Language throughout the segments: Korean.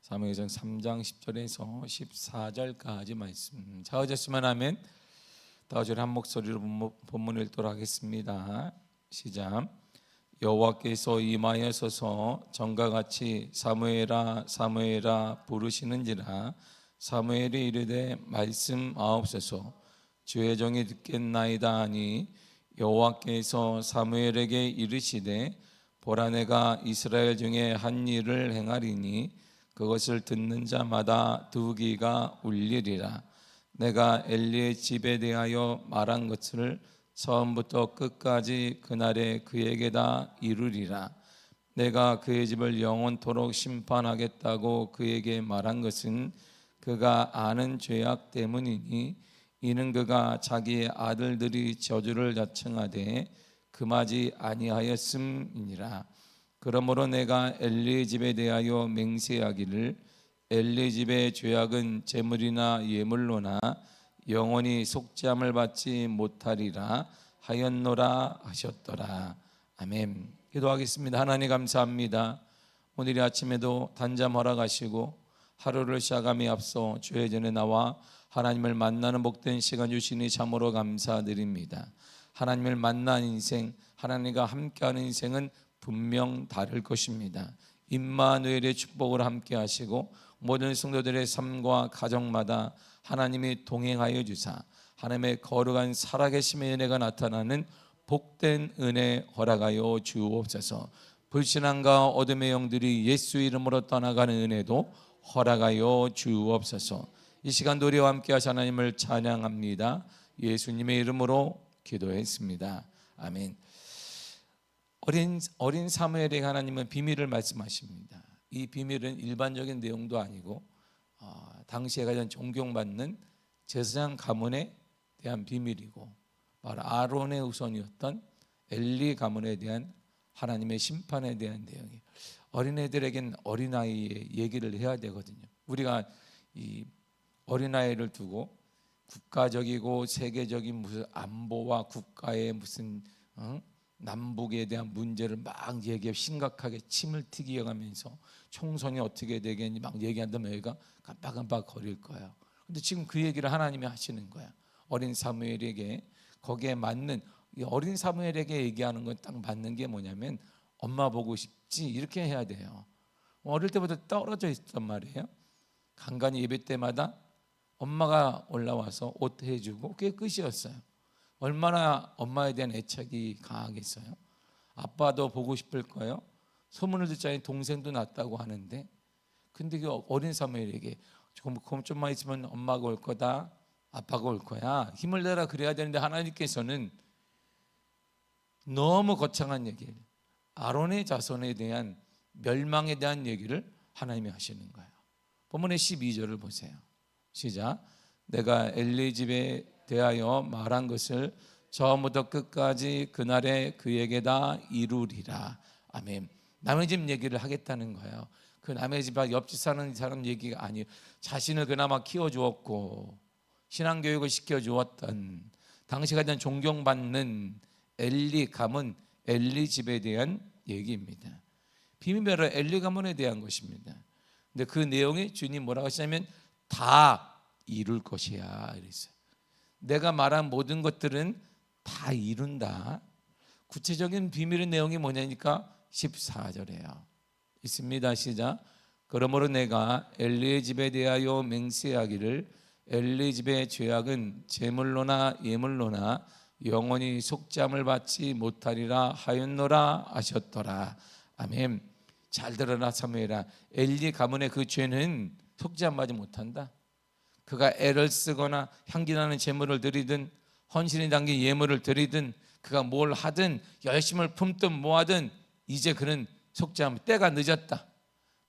사무엘상 3장 10절에서 14절까지 말씀. 자어졌으면 하면 다우절 한 목소리로 본문을 읽도록 하겠습니다. 시작. 여호와께서 임하여서서 전과 같이 사무엘아 사무엘아 부르시는지라 사무엘이 이르되 말씀하옵소서 주의 종이 듣겠나이다 하니 여호와께서 사무엘에게 이르시되 보라 내가 이스라엘 중에 한 일을 행하리니 그것을 듣는 자마다 두 귀가 울리리라. 내가 엘리의 집에 대하여 말한 것을 처음부터 끝까지 그날에 그에게 다 이루리라. 내가 그의 집을 영원토록 심판하겠다고 그에게 말한 것은 그가 아는 죄악 때문이니 이는 그가 자기의 아들들이 저주를 자청하되 금하지 아니하였음이니라. 그러므로 내가 엘리의 집에 대하여 맹세하기를 엘리 집의 죄악은 제물이나 예물로나 영원히 속죄함을 받지 못하리라 하였노라 하셨더라. 아멘. 기도하겠습니다. 하나님 감사합니다. 오늘 이 아침에도 단잠 허락하시고 하루를 시작함에 앞서 주의 전에 나와 하나님을 만나는 복된 시간 주시니 참으로 감사드립니다. 하나님을 만난 인생, 하나님과 함께하는 인생은 분명 다를 것입니다. 임마누엘의 축복을 함께 하시고 모든 성도들의 삶과 가정마다 하나님이 동행하여 주사 하나님의 거룩한 살아계심의 은혜가 나타나는 복된 은혜 허락하여 주옵소서. 불신앙과 어둠의 영들이 예수 이름으로 떠나가는 은혜도 허락하여 주옵소서. 이 시간도 우리와 함께 하시 하나님을 찬양합니다. 예수님의 이름으로 기도했습니다. 아멘. 어린 사무엘에게 하나님은 비밀을 말씀하십니다. 이 비밀은 일반적인 내용도 아니고 당시에 가장 존경받는 제사장 가문에 대한 비밀이고 바로 아론의 후손이었던 엘리 가문에 대한 하나님의 심판에 대한 내용이에요. 어린애들에겐 어린아이의 얘기를 해야 되거든요. 우리가 이 어린아이를 두고 국가적이고 세계적인 무슨 안보와 국가의 무슨 남북에 대한 문제를 막 얘기해 심각하게 침을 튀겨가면서 총선이 어떻게 되겠니 막 얘기한다면 애가 깜빡깜빡 거릴 거예요. 근데 지금 그 얘기를 하나님이 하시는 거야. 어린 사무엘에게 거기에 맞는 이 어린 사무엘에게 얘기하는 건 딱 맞는 게 뭐냐면 엄마 보고 싶지 이렇게 해야 돼요. 어릴 때부터 떨어져 있었단 말이에요. 간간히 예배 때마다 엄마가 올라와서 옷 해주고 그게 끝이었어요. 얼마나 엄마에 대한 애착이 강하겠어요. 아빠도 보고 싶을 거예요. 소문을 듣자니 동생도 낳았다고 하는데 근데 그 어린 사무엘에게 좀만 있으면 엄마가 올 거다 아빠가 올 거야 힘을 내라 그래야 되는데 하나님께서는 너무 거창한 얘기를 아론의 자손에 대한 멸망에 대한 얘기를 하나님이 하시는 거예요. 본문의 12절을 보세요. 시작. 내가 엘리 집에 대하여 말한 것을 처음부터 끝까지 그날에 그에게 다 이루리라. 아멘. 남의 집 얘기를 하겠다는 거예요. 그 남의 집 옆집 사는 사람 얘기가 아니에요. 자신을 그나마 키워주었고 신앙교육을 시켜주었던 당시 가장 존경받는 엘리 가문 엘리 집에 대한 얘기입니다. 비밀로 엘리 가문에 대한 것입니다. 근데 그 내용이 주님 뭐라고 하시냐면 다 이룰 것이야 이랬어요. 내가 말한 모든 것들은 다 이룬다. 구체적인 비밀의 내용이 뭐냐니까 14절이에요. 있습니다. 시작. 그러므로 내가 엘리의 집에 대하여 맹세하기를 엘리 집의 죄악은 제물로나 예물로나 영원히 속죄함을 받지 못하리라 하였노라 하셨더라. 아멘. 잘 들어라 사무엘아. 엘리 가문의 그 죄는 속죄함 받지 못한다. 그가 애를 쓰거나 향기나는 제물을 드리든 헌신이 담긴 예물을 드리든 그가 뭘 하든 열심을 품든 뭐하든 이제 그는 속죄함 때가 늦었다.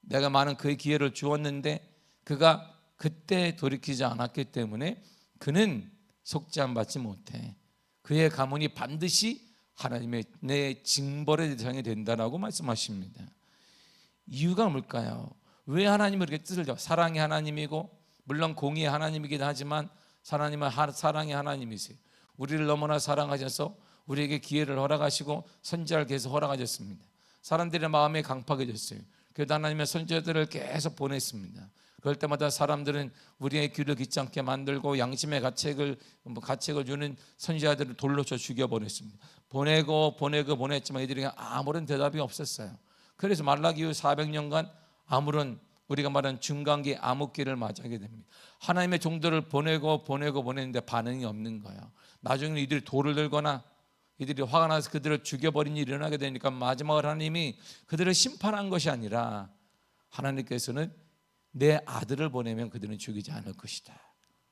내가 많은 그의 기회를 주었는데 그가 그때 돌이키지 않았기 때문에 그는 속죄함 받지 못해. 그의 가문이 반드시 하나님의 내 징벌의 대상이 된다라고 말씀하십니다. 이유가 뭘까요? 왜 하나님은 이렇게 뜻을 잡아? 사랑의 하나님이고 물론 공의의 하나님이긴 하지만 하나님은 사랑의 하나님이세요. 우리를 너무나 사랑하셔서 우리에게 기회를 허락하시고 선지자를 계속 허락하셨습니다. 사람들의 마음이 강팍해졌어요. 그래도 하나님의 선지자들을 계속 보냈습니다. 그럴 때마다 사람들은 우리의 귀를 귀찮게 만들고 양심의 가책을 주는 선지자들을 돌로 쳐 죽여버렸습니다. 보냈지만 이들이 아무런 대답이 없었어요. 그래서 말라기 후 400년간 아무런 우리가 말하는 중간기 암흑기를 맞이하게 됩니다. 하나님의 종들을 보내는데 반응이 없는 거예요. 나중에는 이들이 돌을 들거나 이들이 화가 나서 그들을 죽여버린 일이 일어나게 되니까 마지막으로 하나님이 그들을 심판한 것이 아니라 하나님께서는 내 아들을 보내면 그들은 죽이지 않을 것이다.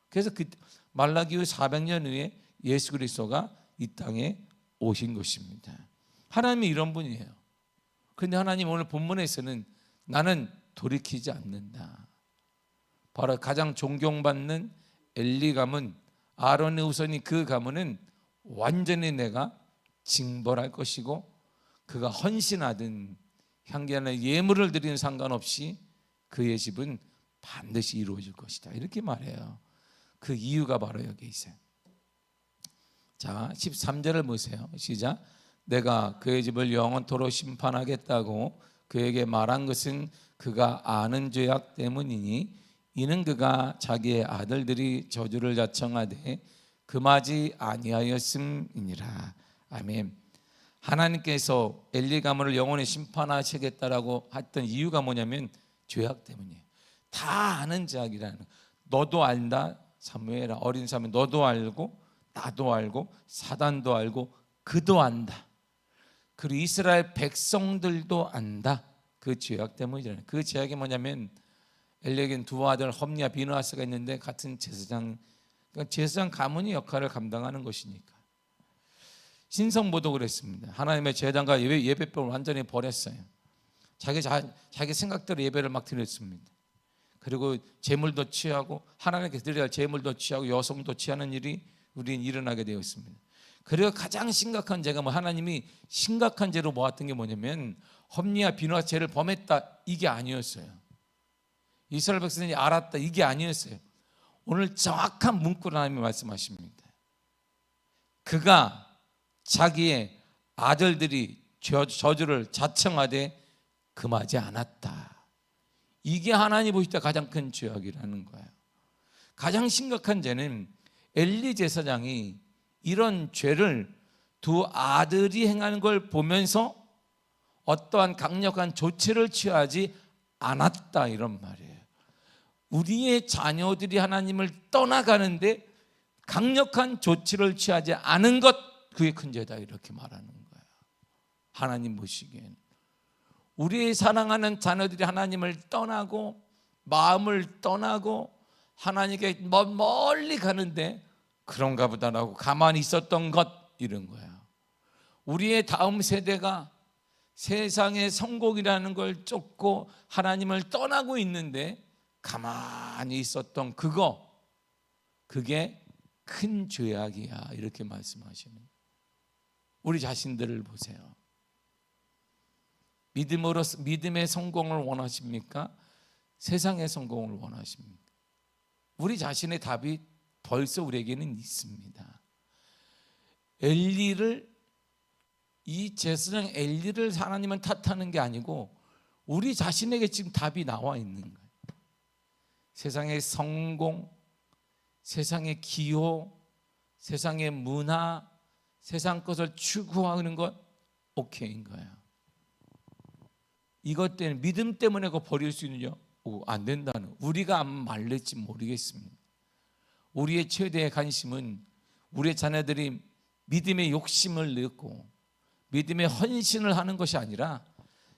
그래서 그 말라기 후 400년 후에 예수 그리스도가 이 땅에 오신 것입니다. 하나님이 이런 분이에요. 그런데 하나님 오늘 본문에서는 나는 돌이키지 않는다. 바로 가장 존경받는 엘리 가문, 아론의 후손이 그 가문은 완전히 내가 징벌할 것이고 그가 헌신하든 향기하는 예물을 드리는 상관없이 그의 집은 반드시 이루어질 것이다. 이렇게 말해요. 그 이유가 바로 여기 있어요. 자, 13절을 보세요. 시작. 내가 그의 집을 영원토록 심판하겠다고 그에게 말한 것은 그가 아는 죄악 때문이니 이는 그가 자기의 아들들이 저주를 자청하되 금하지 아니하였음이니라. 아멘. 하나님께서 엘리 가문을 영원히 심판하시겠다라고 했던 이유가 뭐냐면 죄악 때문이에요. 다 아는 죄악이라는. 너도 안다 사무엘아, 어린 사무엘, 너도 알고 나도 알고 사단도 알고 그도 안다. 그리고 이스라엘 백성들도 안다. 그 죄악 때문이잖아요. 그 죄악이 뭐냐면 엘리에게는 두 아들 험리와 비느하스가 있는데 같은 제사장, 그러니까 제사장 가문이 역할을 감당하는 것이니까. 신성모도 그랬습니다. 하나님의 제단과 예배법을 완전히 버렸어요. 자기 생각대로 예배를 막 드렸습니다. 그리고 재물도 취하고 하나님께 드려야 할 재물도 취하고 여성도 취하는 일이 우리는 일어나게 되었습니다. 그리고 가장 심각한 죄가 하나님이 심각한 죄로 모았던 게 뭐냐면 험리와 비느하스 죄를 범했다, 이게 아니었어요. 이스라엘 백성이 알았다, 이게 아니었어요. 오늘 정확한 문구로 하나님이 말씀하십니다. 그가 자기의 아들들이 저주를 자청하되 금하지 않았다. 이게 하나님 보실 때 가장 큰 죄악이라는 거예요. 가장 심각한 죄는 엘리 제사장이 이런 죄를 두 아들이 행하는 걸 보면서 어떠한 강력한 조치를 취하지 않았다, 이런 말이에요. 우리의 자녀들이 하나님을 떠나가는데 강력한 조치를 취하지 않은 것, 그게 큰 죄다, 이렇게 말하는 거예요. 하나님 보시기에는 우리의 사랑하는 자녀들이 하나님을 떠나고 마음을 떠나고 하나님께 멀리 가는데 그런가 보다라고 가만히 있었던 것, 이런 거야. 우리의 다음 세대가 세상의 성공이라는 걸 쫓고 하나님을 떠나고 있는데 가만히 있었던 그게 큰 죄악이야, 이렇게 말씀하시는. 우리 자신들을 보세요. 믿음의 성공을 원하십니까? 세상의 성공을 원하십니까? 우리 자신의 답이 벌써 우리에게는 있습니다. 이 제사장 엘리를 하나님은 탓하는 게 아니고 우리 자신에게 지금 답이 나와 있는 거예요. 세상의 성공, 세상의 기호, 세상의 문화, 세상 것을 추구하는 것 오케이인 거예요. 이것 때문에, 믿음 때문에 그거 버릴 수 있느냐? 안 된다는. 우리가 안 말릴지 모르겠습니다. 우리의 최대의 관심은 우리의 자녀들이 믿음의 욕심을 넣고 믿음의 헌신을 하는 것이 아니라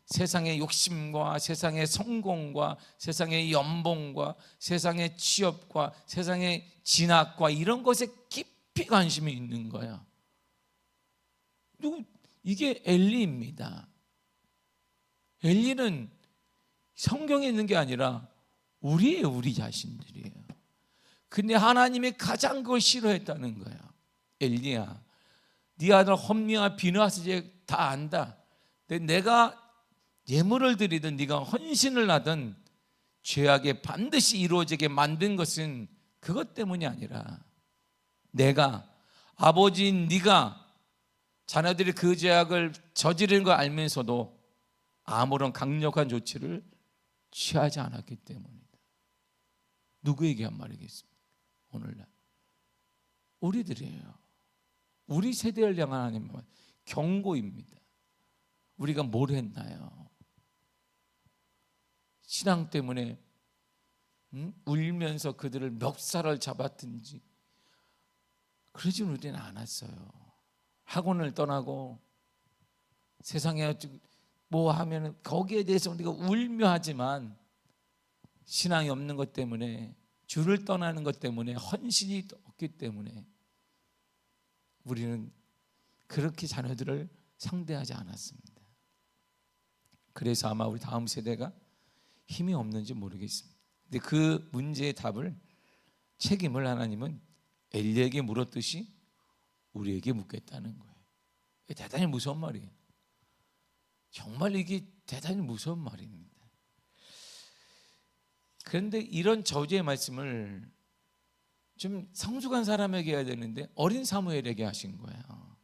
세상의 욕심과 세상의 성공과 세상의 연봉과 세상의 취업과 세상의 진학과 이런 것에 깊이 관심이 있는 거야. 이게 엘리입니다. 엘리는 성경에 있는 게 아니라 우리 자신들이에요. 근데 하나님이 가장 그걸 싫어했다는 거야. 엘리야, 네 아들 험리와 비느하스 죄 다 안다. 근데 내가 예물을 드리든 네가 헌신을 하든 죄악에 반드시 이루어지게 만든 것은 그것 때문이 아니라 내가, 아버지인 네가 자녀들이 그 죄악을 저지르는 걸 알면서도 아무런 강력한 조치를 취하지 않았기 때문이다. 누구에게 한 말이겠습니까? 오늘날 우리들이에요. 우리 세대를 향한 하나님의 말, 경고입니다. 우리가 뭘 했나요? 신앙 때문에 울면서 그들을 멱살을 잡았든지 그러지 우리는 않았어요. 학원을 떠나고 세상에 뭐 하면 거기에 대해서 우리가 울며 하지만 신앙이 없는 것 때문에, 주를 떠나는 것 때문에, 헌신이 없기 때문에 우리는 그렇게 자녀들을 상대하지 않았습니다. 그래서 아마 우리 다음 세대가 힘이 없는지 모르겠습니다. 근데 그 문제의 답을, 책임을 하나님은 엘리에게 물었듯이 우리에게 묻겠다는 거예요. 대단히 무서운 말이에요. 정말 이게 대단히 무서운 말입니다. 그런데 이런 저주의 말씀을 좀 성숙한 사람에게 해야 되는데 어린 사무엘에게 하신 거예요.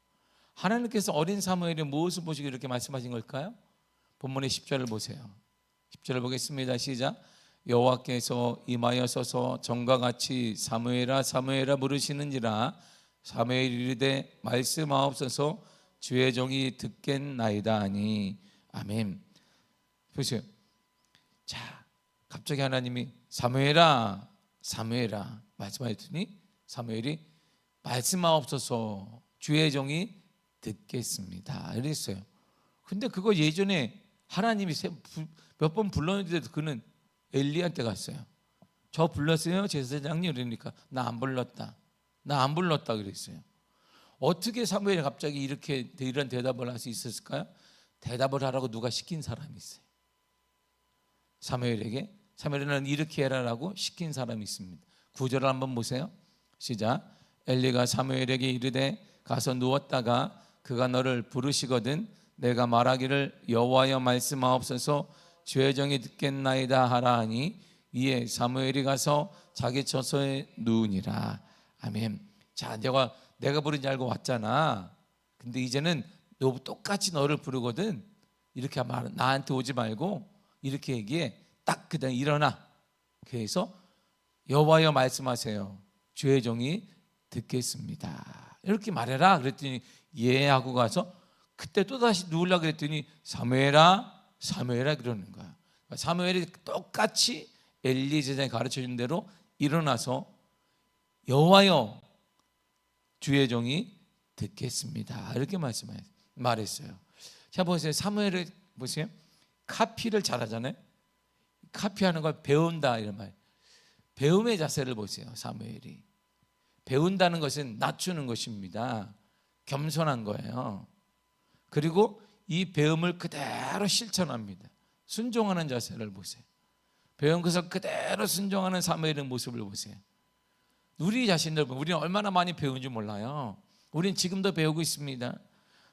하나님께서 어린 사무엘의 무엇을 보시고 이렇게 말씀하신 걸까요? 본문의 10절을 보세요. 10절을 보겠습니다. 시작. 여호와께서 임하여 서서 전과 같이 사무엘아 사무엘아 부르시는지라 사무엘이 이르되 말씀하옵소서 주의 종이 듣겠나이다 하니. 아멘. 보세요. 자, 갑자기 하나님이 사무엘아 사무엘아 말씀하셨더니 사무엘이 말씀하옵소서 주의 종이 듣겠습니다 이랬어요. 근데 그거 예전에 하나님이 몇 번 불렀는데도 그는 엘리한테 갔어요. 저 불렀어요 제사장님? 그러니까 나 안 불렀다 그랬어요. 어떻게 사무엘이 갑자기 이렇게 이런 대답을 할 수 있었을까요? 대답을 하라고 누가 시킨 사람이 있어요. 사무엘에게 사무엘은 이렇게 해라라고 시킨 사람이 있습니다. 9절을 한번 보세요. 시작. 엘리가 사무엘에게 이르되 가서 누웠다가 그가 너를 부르시거든 내가 말하기를 여호와여 말씀하옵소서 주의 종이 듣겠나이다 하라 하니 이에 사무엘이 가서 자기 처소에 누우니라. 아멘. 자, 내가 부른지 알고 왔잖아. 근데 이제는 너 똑같이 너를 부르거든. 이렇게 말 나한테 오지 말고 이렇게 얘기해. 딱 그다음 일어나. 그래서 여호와여 말씀하세요. 주의 종이 듣겠습니다. 이렇게 말해라. 그랬더니 예 하고 가서 그때 또 다시 누우려고 그랬더니 사무엘아 사무엘아 그러는 거야. 사무엘이 똑같이 엘리 제자가 가르쳐 준 대로 일어나서 여호와여 주의 종이 듣겠습니다. 이렇게 말했어요. 자 보세요. 사무엘을 보세요. 카피를 잘하잖아요. 카피하는 걸 배운다 이런 말. 배움의 자세를 보세요. 사무엘이 배운다는 것은 낮추는 것입니다. 겸손한 거예요. 그리고 이 배움을 그대로 실천합니다. 순종하는 자세를 보세요. 배운 것을 그대로 순종하는 사무엘의 모습을 보세요. 우리 자신들 우리는 얼마나 많이 배운지 몰라요. 우리는 지금도 배우고 있습니다.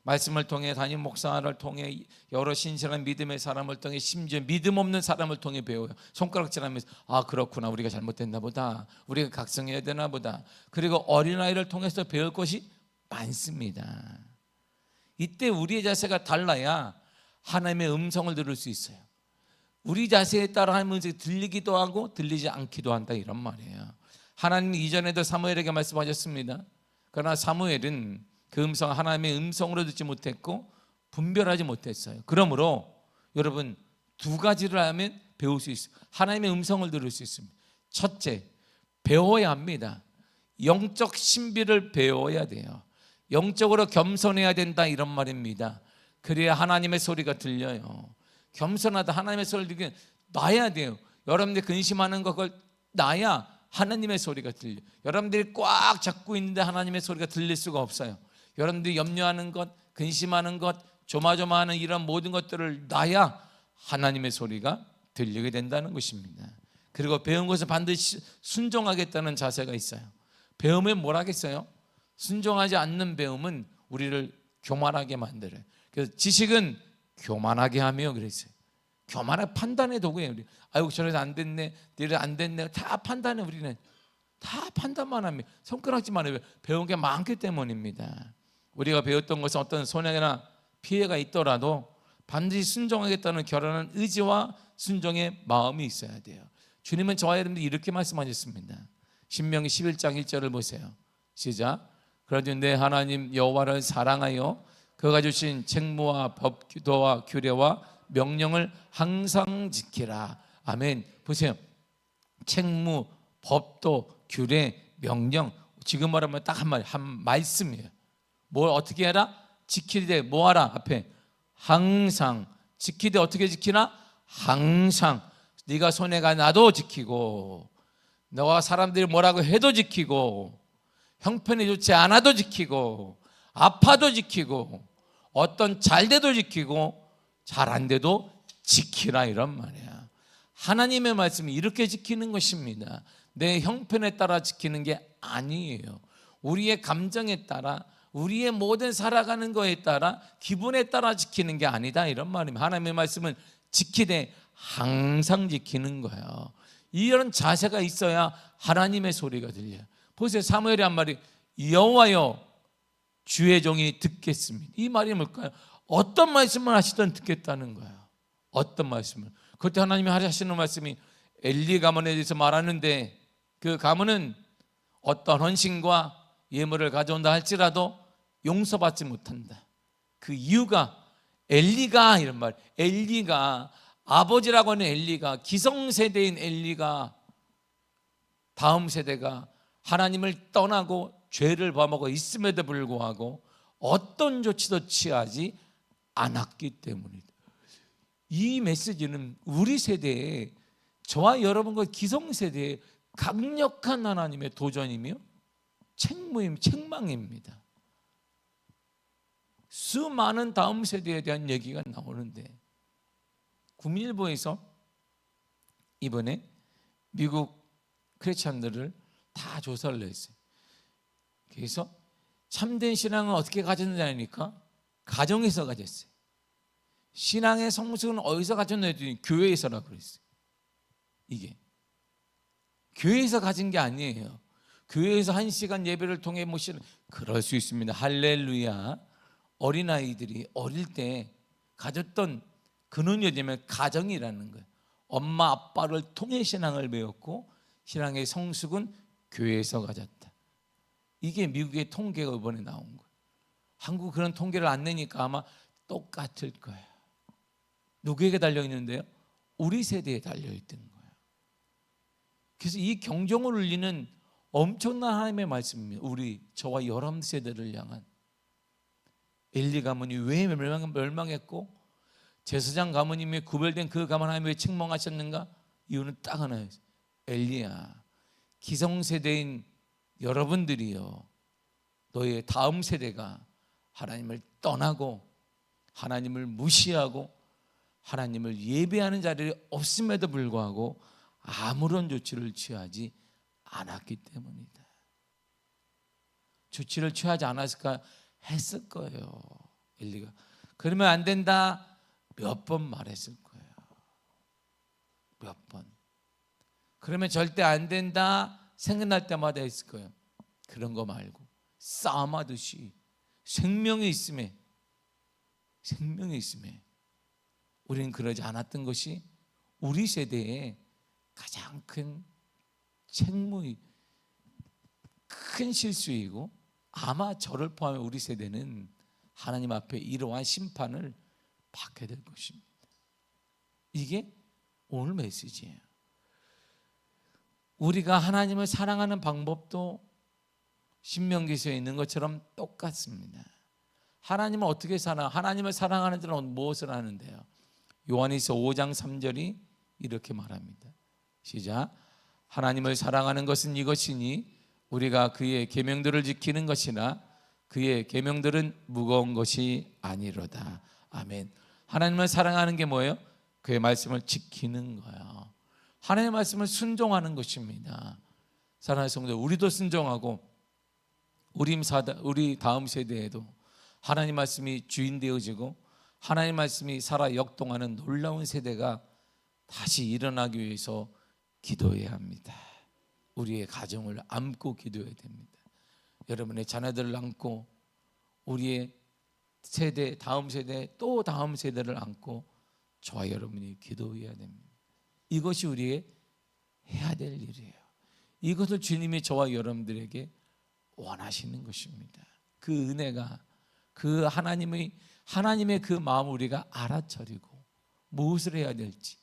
말씀을 통해 담임 목사를 통해 여러 신실한 믿음의 사람을 통해 심지어 믿음 없는 사람을 통해 배워요. 손가락질하면서 아 그렇구나 우리가 잘못됐나 보다. 우리가 각성해야 되나 보다. 그리고 어린아이를 통해서 배울 것이 많습니다. 이때 우리의 자세가 달라야 하나님의 음성을 들을 수 있어요. 우리 자세에 따라 하나님의 음성이 들리기도 하고 들리지 않기도 한다 이런 말이에요. 하나님이 이전에도 사무엘에게 말씀하셨습니다. 그러나 사무엘은 그 음성 하나님의 음성으로 듣지 못했고 분별하지 못했어요. 그러므로 여러분 두 가지를 하면 배울 수 있어요. 하나님의 음성을 들을 수 있습니다. 첫째, 배워야 합니다. 영적 신비를 배워야 돼요. 영적으로 겸손해야 된다 이런 말입니다. 그래야 하나님의 소리가 들려요. 겸손하다 하나님의 소리를 듣기는 놔야 돼요. 여러분들이 근심하는 그걸 놔야 하나님의 소리가 들려. 여러분들이 꽉 잡고 있는데 하나님의 소리가 들릴 수가 없어요. 여러분들이 염려하는 것, 근심하는 것, 조마조마하는 이런 모든 것들을 놔야 하나님의 소리가 들리게 된다는 것입니다. 그리고 배운 것을 반드시 순종하겠다는 자세가 있어요. 배우면 뭘 하겠어요? 순종하지 않는 배움은 우리를 교만하게 만들어요. 그래서 지식은 교만하게 하며 그랬어요. 교만한 판단의 도구예요. 우리. 아이고 저래서 안 됐네, 이래 안 됐네, 다 판단해. 우리는 다 판단만 합니다. 손가락질만 해요. 배운 게 많기 때문입니다. 우리가 배웠던 것은 어떤 손해나 피해가 있더라도 반드시 순종하겠다는 결연한 의지와 순종의 마음이 있어야 돼요. 주님은 저와 여러분들 이렇게 말씀하셨습니다. 신명기 11장 1절을 보세요. 시작. 그러니 내 하나님 여호와를 사랑하여 그가 주신 책무와 법도와 규례와 명령을 항상 지키라. 아멘. 보세요. 책무, 법도, 규례, 명령. 지금 말하면 딱 한 말씀이에요. 뭘 어떻게 해라? 지키되 뭐 하라? 앞에 항상. 지키되 어떻게 지키나? 항상. 네가 손해가 나도 지키고, 너가 사람들이 뭐라고 해도 지키고, 형편이 좋지 않아도 지키고, 아파도 지키고, 어떤 잘 돼도 지키고 잘 안 돼도 지키라, 이런 말이야. 하나님의 말씀이 이렇게 지키는 것입니다. 내 형편에 따라 지키는 게 아니에요. 우리의 감정에 따라, 우리의 모든 살아가는 거에 따라, 기분에 따라 지키는 게 아니다, 이런 말입니다. 하나님의 말씀은 지키되 항상 지키는 거예요. 이런 자세가 있어야 하나님의 소리가 들려요. 보세요. 사무엘이 한 말이 여호와여 주의 종이 듣겠습니다. 이 말이 뭘까요? 어떤 말씀을 하시든 듣겠다는 거예요. 어떤 말씀을. 그때 하나님이 하시는 말씀이 엘리 가문에 대해서 말하는데, 그 가문은 어떤 헌신과 예물을 가져온다 할지라도 용서받지 못한다. 그 이유가 엘리가, 이런 말, 엘리가, 아버지라고 하는 엘리가, 기성세대인 엘리가, 다음 세대가 하나님을 떠나고 죄를 범하고 있음에도 불구하고 어떤 조치도 취하지 않았기 때문이다. 이 메시지는 우리 세대에, 저와 여러분과 기성세대에 강력한 하나님의 도전이며 책망입니다. 수많은 다음 세대에 대한 얘기가 나오는데, 국민일보에서 이번에 미국 크리스찬들을 다 조사를 했어요. 그래서 참된 신앙은 어떻게 가졌느냐니까 가정에서 가졌어요. 신앙의 성숙은 어디서 가졌냐 했더니 교회에서라고 그랬어요. 이게 교회에서 가진 게 아니에요. 교회에서 1시간 예배를 통해 모시는, 그럴 수 있습니다. 할렐루야. 어린아이들이 어릴 때 가졌던 근원이냐면 가정이라는 거예요. 엄마 아빠를 통해 신앙을 배웠고, 신앙의 성숙은 교회에서 가졌다. 이게 미국의 통계가 이번에 나온 거예요. 한국 그런 통계를 안 내니까 아마 똑같을 거예요. 누구에게 달려있는데요? 우리 세대에 달려있던 거예요. 그래서 이 경종을 울리는 엄청난 하나님의 말씀입니다. 저와 여러분 세대를 향한. 엘리 가문이 왜 멸망했고, 제사장 가문님이 구별된 그 가문 하나님 왜 책망하셨는가? 이유는 딱 하나예요. 엘리야, 기성세대인 여러분들이요, 너의 다음 세대가 하나님을 떠나고 하나님을 무시하고 하나님을 예배하는 자리에 없음에도 불구하고 아무런 조치를 취하지 않았기 때문이다. 조치를 취하지 않았을까? 했을 거예요. 엘리가 그러면 안 된다 몇 번 말했을 거예요. 몇 번. 그러면 절대 안 된다 생각날 때마다 했을 거예요. 그런 거 말고 싸움하듯이 생명이 있음에 우리는 그러지 않았던 것이 우리 세대의 가장 큰 책무이, 큰 실수이고, 아마 저를 포함해 우리 세대는 하나님 앞에 이러한 심판을 받게 될 것입니다. 이게 오늘 메시지예요. 우리가 하나님을 사랑하는 방법도 신명기서에 있는 것처럼 똑같습니다. 하나님을 어떻게 하나님을 사랑하는 자는 무엇을 하는데요? 요한일서 5장 3절이 이렇게 말합니다. 시작. 하나님을 사랑하는 것은 이것이니 우리가 그의 계명들을 지키는 것이나 그의 계명들은 무거운 것이 아니로다. 아멘. 하나님을 사랑하는 게 뭐예요? 그의 말씀을 지키는 거예요. 하나님의 말씀을 순종하는 것입니다. 사랑하는 성도, 우리도 순종하고 우리 다음 세대에도 하나님 말씀이 주인 되어지고 하나님 말씀이 살아 역동하는 놀라운 세대가 다시 일어나기 위해서 기도해야 합니다. 우리의 가정을 안고 기도해야 됩니다. 여러분의 자녀들을 안고 우리의 세대, 다음 세대, 또 다음 세대를 안고 저와 여러분이 기도해야 됩니다. 이것이 우리의 해야 될 일이에요. 이것을 주님이 저와 여러분들에게 원하시는 것입니다. 그 은혜가, 그 하나님의 그 마음을 우리가 알아차리고 무엇을 해야 될지,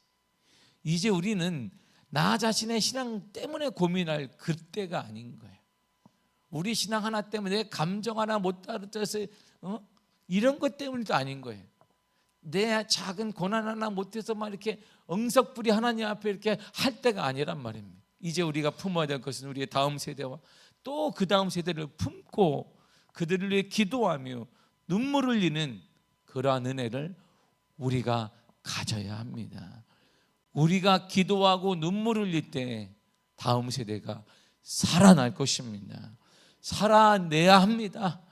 이제 우리는 나 자신의 신앙 때문에 고민할 그때가 아닌 거예요. 우리 신앙 하나 때문에 내 감정 하나 못 따라서 이런 것 때문도 아닌 거예요. 내 작은 고난 하나 못해서 막 이렇게 엉석부리 하나님 앞에 이렇게 할 때가 아니란 말입니다. 이제 우리가 품어야 될 것은 우리의 다음 세대와 또 그 다음 세대를 품고 그들을 위해 기도하며 눈물을 흘리는 그러한 은혜를 우리가 가져야 합니다. 우리가 기도하고 눈물을 흘릴 때 다음 세대가 살아날 것입니다. 살아내야 합니다.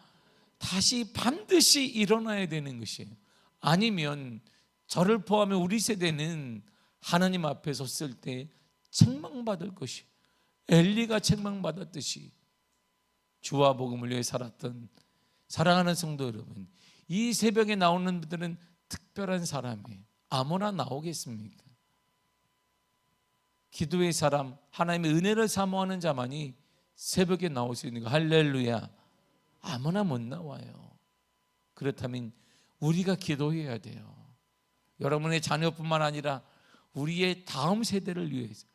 다시 반드시 일어나야 되는 것이에요. 아니면 저를 포함해 우리 세대는 하나님 앞에 섰을 때 책망받을 것이, 엘리가 책망받았듯이 주와 복음을 위해 살았던 사랑하는 성도 여러분, 이 새벽에 나오는 분들은 특별한 사람이에요. 아무나 나오겠습니까? 기도의 사람, 하나님의 은혜를 사모하는 자만이 새벽에 나올 수 있는 거. 할렐루야. 아무나 못 나와요. 그렇다면 우리가 기도해야 돼요. 여러분의 자녀뿐만 아니라 우리의 다음 세대를 위해서,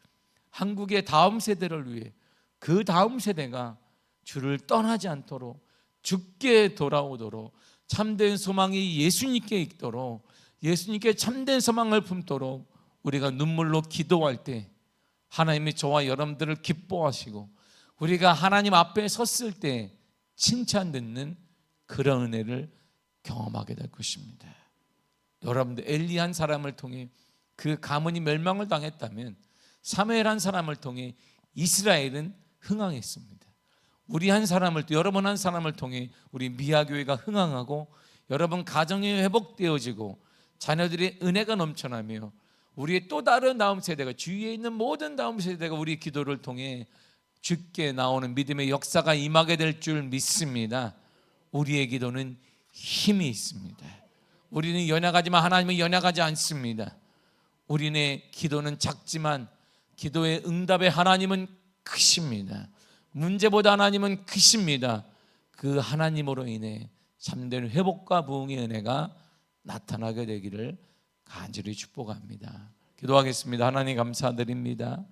한국의 다음 세대를 위해, 그 다음 세대가 주를 떠나지 않도록, 죽게 돌아오도록, 참된 소망이 예수님께 있도록, 예수님께 참된 소망을 품도록 우리가 눈물로 기도할 때 하나님이 저와 여러분들을 기뻐하시고, 우리가 하나님 앞에 섰을 때 칭찬 듣는 그런 은혜를 경험하게 될 것입니다. 여러분들, 엘리 한 사람을 통해 그 가문이 멸망을 당했다면 사무엘 한 사람을 통해 이스라엘은 흥황했습니다. 우리 한 사람을, 여러분 한 사람을 통해 우리 미아교회가 흥황하고 여러분 가정이 회복되어지고 자녀들의 은혜가 넘쳐나며 우리의 또 다른 다음 세대가, 주위에 있는 모든 다음 세대가 우리 기도를 통해 주께 나오는 믿음의 역사가 임하게 될 줄 믿습니다. 우리의 기도는 힘이 있습니다. 우리는 연약하지만 하나님은 연약하지 않습니다. 우리의 기도는 작지만 기도의 응답의 하나님은 크십니다. 문제보다 하나님은 크십니다. 그 하나님으로 인해 참된 회복과 부흥의 은혜가 나타나게 되기를 간절히 축복합니다. 기도하겠습니다. 하나님 감사드립니다.